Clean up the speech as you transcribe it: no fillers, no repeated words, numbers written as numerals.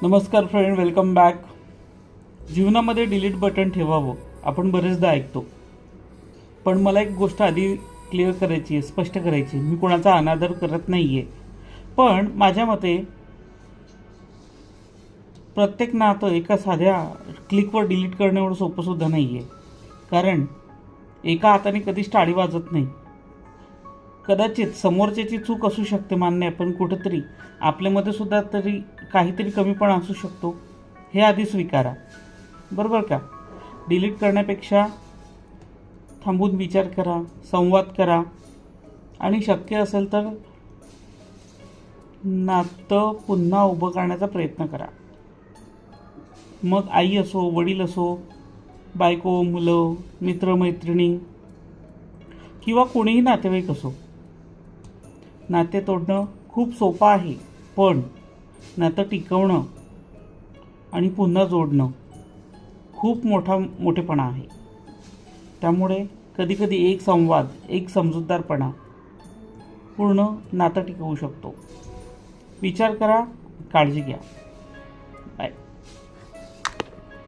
नमस्कार friend, welcome back. जीवनामध्ये delete button ठेवावं आपण बरेचदा ऐकतो, पण मला एक गोष्ट आधी क्लिअर करायची आहे, स्पष्ट करायची आहे. मी कोणाचा अनादर करत नाही आहे, पण माझ्या मते प्रत्येक नातं एका साध्या क्लिकवर डिलीट करणं एवढं सोपंसुद्धा नाही आहे. कारण एका हाताने कधीच टाळी वाजत नाही. कदाचित समोरच्याची चूक असू शकते, मान्य आहे, पण कुठंतरी आपल्यामध्ये सुद्धा तरी काहीतरी कमीपणा असू शकतो, हे आधी स्वीकारा. बरोबर का? डिलीट करण्यापेक्षा थांबून विचार करा, संवाद करा आणि शक्य असेल तर नातं पुन्हा उभं करण्याचा प्रयत्न करा. मग आई असो, वडील असो, बायको, मुलं, मित्रमैत्रिणी किंवा कोणीही नातेवाईक असो. नाते तोडणं खूप सोपं आहे, पण नातं टिकवणं आणि पुन्हा जोडणं खूप मोठेपणा आहे. त्यामुळे कधीकधी एक संवाद, एक समजूतदारपणा पूर्ण नातं टिकवू शकतो. विचार करा, काळजी घ्या.